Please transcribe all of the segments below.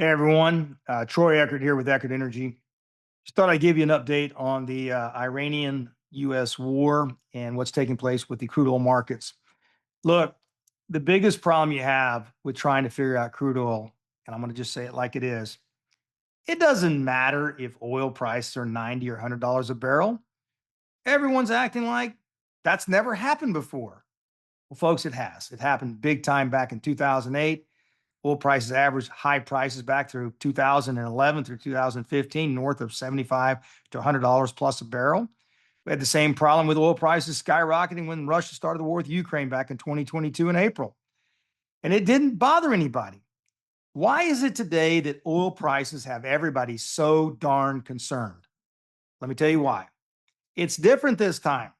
Hey everyone, Troy Eckard here with Eckard Energy. Just thought I'd give you an update on the Iranian-U.S. war and what's taking place with the crude oil markets. Look, the biggest problem you have with trying to figure out crude oil, and I'm going to just say it like it is, it doesn't matter if oil prices are 90 or $100 a barrel. Everyone's acting like that's never happened before. Well, folks, it has. It happened big time back in 2008. Oil prices averaged high prices back through 2011 through 2015, north of 75 to $100 plus a barrel. We had the same problem with oil prices skyrocketing when Russia started the war with Ukraine back in 2022 in April. And it didn't bother anybody. Why is it today that oil prices have everybody so darn concerned? Let me tell you why. It's different this time.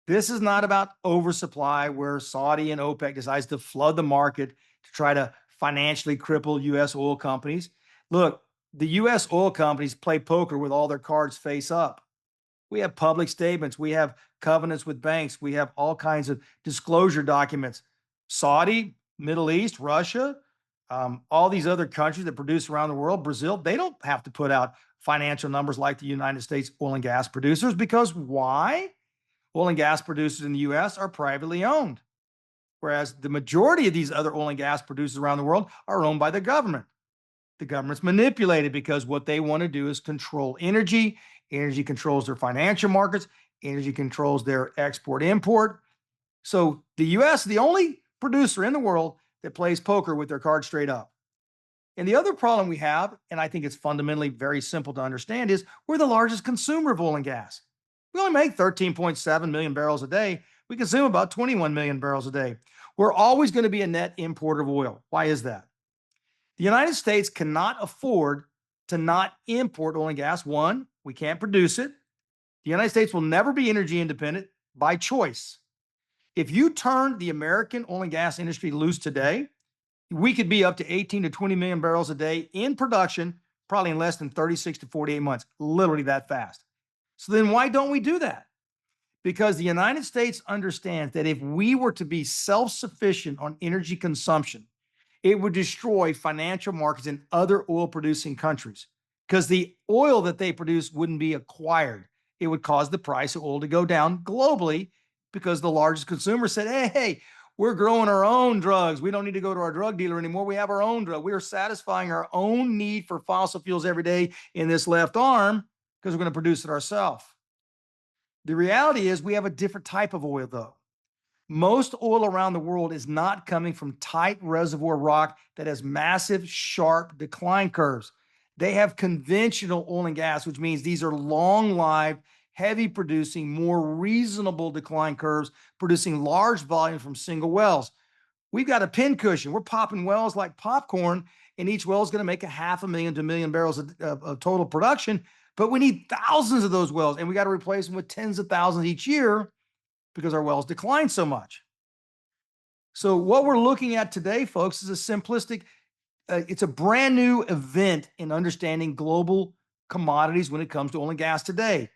This is not about oversupply where Saudi and OPEC decides to flood the market to try to financially cripple U.S. oil companies. Look, the U.S. oil companies play poker with all their cards face up. We have public statements. We have covenants with banks. We have all kinds of disclosure documents. Saudi, Middle East, Russia, all these other countries that produce around the world, Brazil, they don't have to put out financial numbers like the United States oil and gas producers because why? Oil and gas producers in the US are privately owned, whereas the majority of these other oil and gas producers around the world are owned by the government. The government's manipulated because what they want to do is control energy. Energy controls their financial markets, energy controls their export import. So the US is the only producer in the world that plays poker with their cards straight up. And the other problem we have, and I think it's fundamentally very simple to understand, is we're the largest consumer of oil and gas. We only make 13.7 million barrels a day. We consume about 21 million barrels a day. We're always going to be a net importer of oil. Why is that? The United States cannot afford to not import oil and gas. One, we can't produce it. The United States will never be energy independent by choice. If you turn the American oil and gas industry loose today, we could be up to 18 to 20 million barrels a day in production, probably in less than 36 to 48 months, literally that fast. So then why don't we do that? Because the United States understands that if we were to be self sufficient on energy consumption, it would destroy financial markets in other oil producing countries because the oil that they produce wouldn't be acquired. It would cause the price of oil to go down globally because the largest consumer said, hey, we're growing our own drugs. We don't need to go to our drug dealer anymore. We have our own drug. We are satisfying our own need for fossil fuels every day in this left arm because we're going to produce it ourselves. The reality is we have a different type of oil, though. Most oil around the world is not coming from tight reservoir rock that has massive, sharp decline curves. They have conventional oil and gas, which means these are long-lived, heavy producing, more reasonable decline curves, producing large volumes from single wells. We've got a pin cushion. We're popping wells like popcorn, and each well is going to make a 500,000 to 1 million barrels of total production. But we need thousands of those wells, and we got to replace them with tens of thousands each year because our wells decline so much. So what we're looking at today, folks, is a simplistic, it's a brand new event in understanding global commodities when it comes to oil and gas today.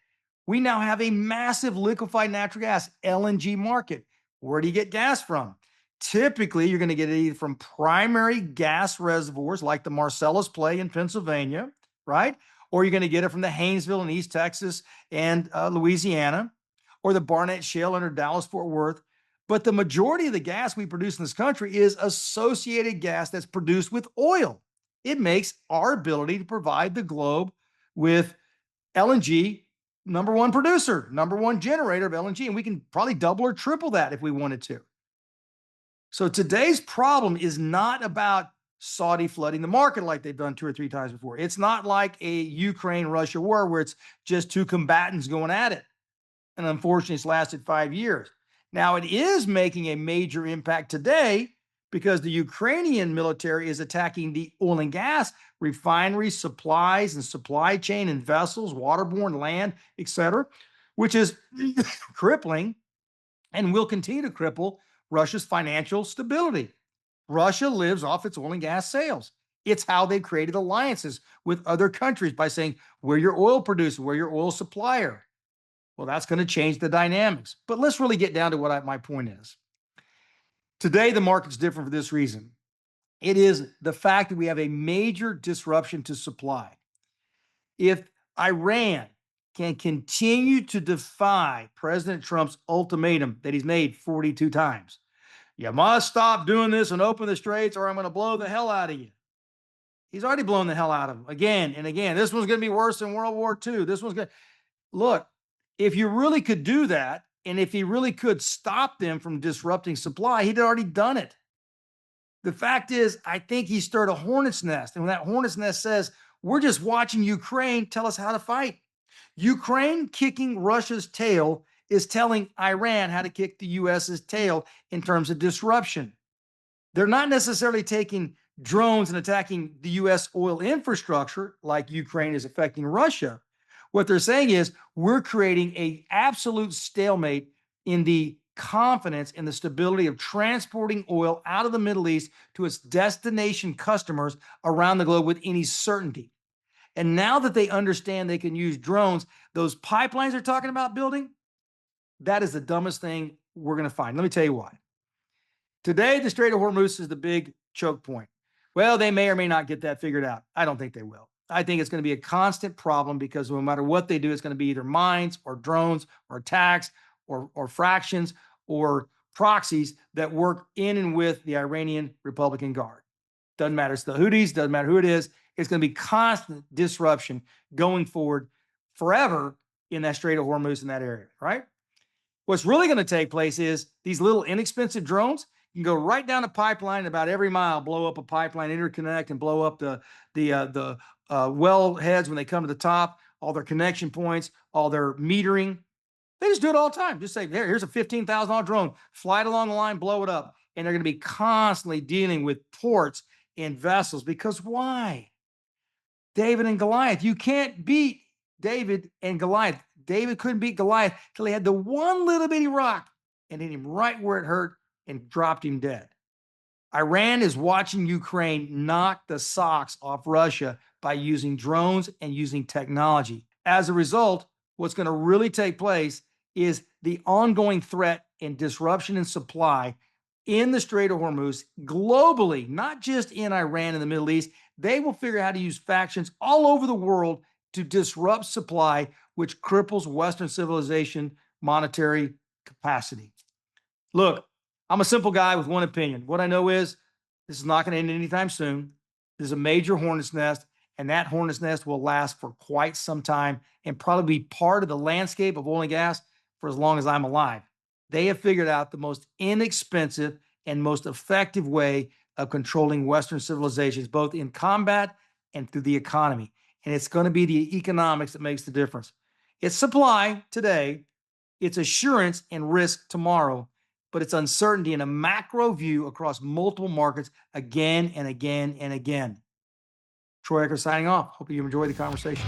We now have a massive liquefied natural gas, LNG market. Where do you get gas from? Typically, you're going to get it either from primary gas reservoirs like the Marcellus Play in Pennsylvania, right? Or you're going to get it from the Haynesville in East Texas and Louisiana, or the Barnett Shale under Dallas-Fort Worth. But the majority of the gas we produce in this country is associated gas that's produced with oil. It makes our ability to provide the globe with LNG number one producer, number one generator of LNG, and we can probably double or triple that if we wanted to. So today's problem is not about Saudi flooding the market like they've done 2 or 3 times before. It's not like a Ukraine-Russia war where it's just two combatants going at it. And unfortunately, it's lasted 5 years. Now, it is making a major impact today because the Ukrainian military is attacking the oil and gas refineries, supplies, and supply chain and vessels, waterborne, land, etc., which is crippling and will continue to cripple Russia's financial stability. Russia lives off its oil and gas sales. It's how they've created alliances with other countries by saying, we're your oil producer, we're your oil supplier. Well, that's going to change the dynamics. But let's really get down to what my point is. Today, the market's different for this reason. It is the fact that we have a major disruption to supply. If Iran can continue to defy President Trump's ultimatum that he's made 42 times, you must stop doing this and open the straits, or I'm going to blow the hell out of you. He's already blown the hell out of them again and again. This one's going to be worse than World War II. This one's going to look. If you really could do that, and if he really could stop them from disrupting supply, he'd already done it. The fact is, I think he stirred a hornet's nest. And when that hornet's nest says, we're just watching Ukraine tell us how to fight. Ukraine kicking Russia's tail is telling Iran how to kick the US's tail in terms of disruption. They're not necessarily taking drones and attacking the US oil infrastructure like Ukraine is affecting Russia. What they're saying is we're creating an absolute stalemate in the confidence and the stability of transporting oil out of the Middle East to its destination customers around the globe with any certainty. And now that they understand they can use drones, those pipelines they're talking about building, that is the dumbest thing we're going to find. Let me tell you why. Today, the Strait of Hormuz is the big choke point. Well, they may or may not get that figured out. I don't think they will. I think it's going to be a constant problem because no matter what they do, it's going to be either mines or drones or attacks or fractions or proxies that work in and with the Iranian Republican Guard. Doesn't matter. It's the Houthis, doesn't matter who it is. It's going to be constant disruption going forward forever in that Strait of Hormuz in that area, right? What's really going to take place is these little inexpensive drones can go right down a pipeline about every mile, blow up a pipeline, interconnect, and blow up the well heads when they come to the top, all their connection points, all their metering. They just do it all the time. Just say, here's a $15,000 drone, fly it along the line, blow it up. And they're going to be constantly dealing with ports and vessels because why? David and Goliath. You can't beat David and Goliath. David couldn't beat Goliath till he had the one little bitty rock and hit him right where it hurt and dropped him dead. Iran is watching Ukraine knock the socks off Russia by using drones and using technology. As a result, what's going to really take place is the ongoing threat and disruption in supply in the Strait of Hormuz globally, not just in Iran and the Middle East. They will figure out how to use factions all over the world to disrupt supply, which cripples Western civilization monetary capacity. Look, I'm a simple guy with one opinion. What I know is this is not going to end anytime soon. This is a major hornet's nest, and that hornet's nest will last for quite some time and probably be part of the landscape of oil and gas for as long as I'm alive. They have figured out the most inexpensive and most effective way of controlling Western civilizations, both in combat and through the economy. And it's going to be the economics that makes the difference. It's supply today, it's assurance and risk tomorrow, but it's uncertainty in a macro view across multiple markets again and again and again. Troy Eckard signing off. Hope you enjoyed the conversation.